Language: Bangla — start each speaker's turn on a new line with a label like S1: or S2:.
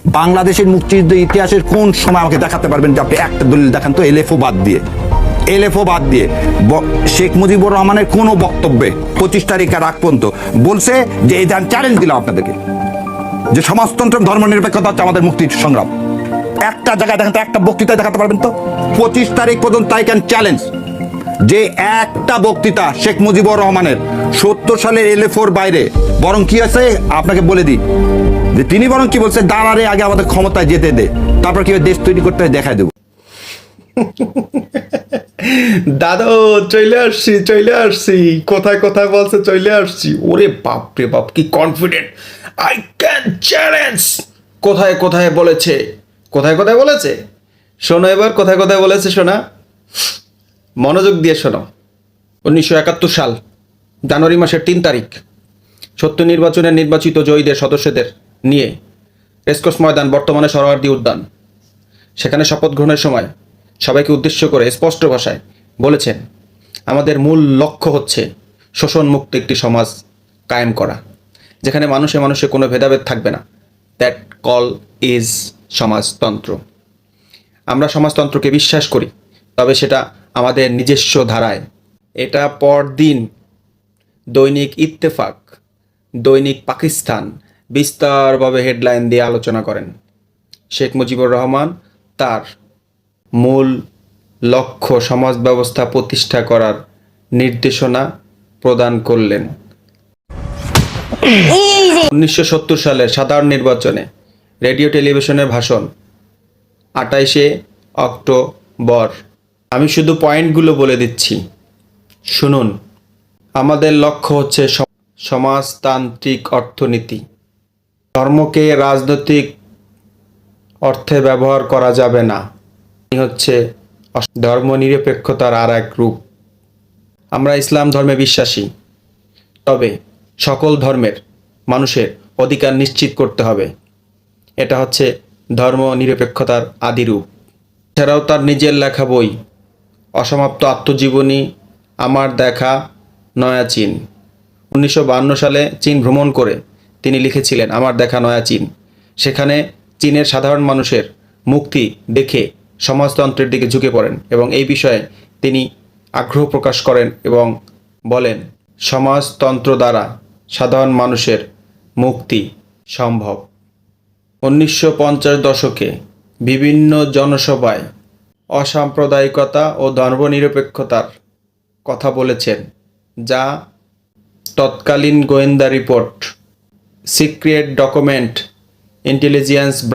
S1: বাংলাদেশের মুক্তিযুদ্ধের ইতিহাসের কোন সময় আমাকে দেখাতে পারবেন যে আপনি একটা দলিল দেখান তো, এলএফও বাদ দিয়ে, শেখ মুজিবুর রহমানের কোনো বক্তব্যে 25 তারিখের আগ পর্যন্ত বলছে যে এই চ্যালেঞ্জ দিলাম আপনাদেরকে যে সমাজতন্ত্র ধর্মনিরপেক্ষতা হচ্ছে আমাদের মুক্তির সংগ্রাম। একটা জায়গায় দেখাতে, একটা বক্তৃতা দেখাতে পারবেন তো? 25 তারিখ পর্যন্ত আই ক্যান চ্যালেঞ্জ যে একটা বক্তৃতা শেখ মুজিবুর রহমানের 70 সালের এলএফওর বাইরে, বরং কি আছে আপনাকে বলে দিই যে তিনি বরং কি বলছে, দাঁড়ারে আগে আমাদের ক্ষমতায় যেতে দে, তারপর কিভাবে দেশ তৈরি করতে হয় দেখায় দেবো।
S2: দাদা চলে আসছি, কোথায় কোথায় বলছে চলে আসছি। ওরে বাপ রে বাপ, কি কনফিডেন্ট, আই ক্যান চ্যালেঞ্জ। কোথায় কোথায় বলেছে, কোথায় কোথায় বলেছে শোনো, এবার কোথায় কোথায় বলেছে শোনা, মনোযোগ দিয়ে শোনো। 1971 সাল জানুয়ারি মাসের 3 তারিখ 70 নির্বাচনের নির্বাচিত জয়ীদের সদস্যদের নিয়ে রেসকোর্স ময়দান, বর্তমানে সরোয়ার্দী উদ্যান, সেখানে শপথ গ্রহণের সময় সবাইকে উদ্দেশ্য করে স্পষ্ট ভাষায় বলেছেন, আমাদের মূল লক্ষ্য হচ্ছে শোষণ মুক্ত একটি সমাজ কায়েম করা, যেখানে মানুষে মানুষে কোনো ভেদাভেদ থাকবে না। দ্যাট কল ইজ সমাজতন্ত্র। আমরা সমাজতন্ত্রকে বিশ্বাস করি, তবে সেটা আমাদের নিজস্ব ধারায়। এটা পরদিন দৈনিক ইত্তেফাক, দৈনিক পাকিস্তান বিস্তারভাবে হেডলাইন দিয়ে আলোচনা করেন। শেখ মুজিবুর রহমান তার মূল লক্ষ্য সমাজ ব্যবস্থা প্রতিষ্ঠা করার নির্দেশনা প্রদান করলেন। 1970 সালের সাধারণ নির্বাচনে রেডিও টেলিভিশনের ভাষণ 28শে অক্টোবর। আমি শুধু পয়েন্টগুলো বলে দিচ্ছি, শুনুন। আমাদের লক্ষ্য হচ্ছে সমাজতান্ত্রিক অর্থনীতি। ধর্মকে রাজনৈতিক অর্থে ব্যবহার করা যাবে না, হচ্ছে ধর্মনিরপেক্ষতার আর এক রূপ। আমরা ইসলাম ধর্মে বিশ্বাসী, তবে সকল ধর্মের মানুষের অধিকার নিশ্চিত করতে হবে। এটা হচ্ছে ধর্মনিরপেক্ষতার আদিরূপ। এছাড়াও তার নিজের লেখা বই অসমাপ্ত আত্মজীবনী আমার দেখা নয়া চীন, 1952 সালে চীন ভ্রমণ করে তিনি লিখেছিলেন আমার দেখা নয়া চীন। সেখানে চীনের সাধারণ মানুষের মুক্তি দেখে সমাজতন্ত্রের দিকে ঝুঁকে পড়েন এবং এই বিষয়ে তিনি আগ্রহ প্রকাশ করেন এবং বলেন, সমাজতন্ত্র দ্বারা সাধারণ মানুষের মুক্তি সম্ভব। 1950 দশকে বিভিন্ন জনসভায় অসাম্প্রদায়িকতা ও ধর্মনিরপেক্ষতার কথা বলেছেন, যা তৎকালীন গোয়েন্দা রিপোর্ট, সিক্রেট ডকুমেন্ট, ইন্টেলিজেন্স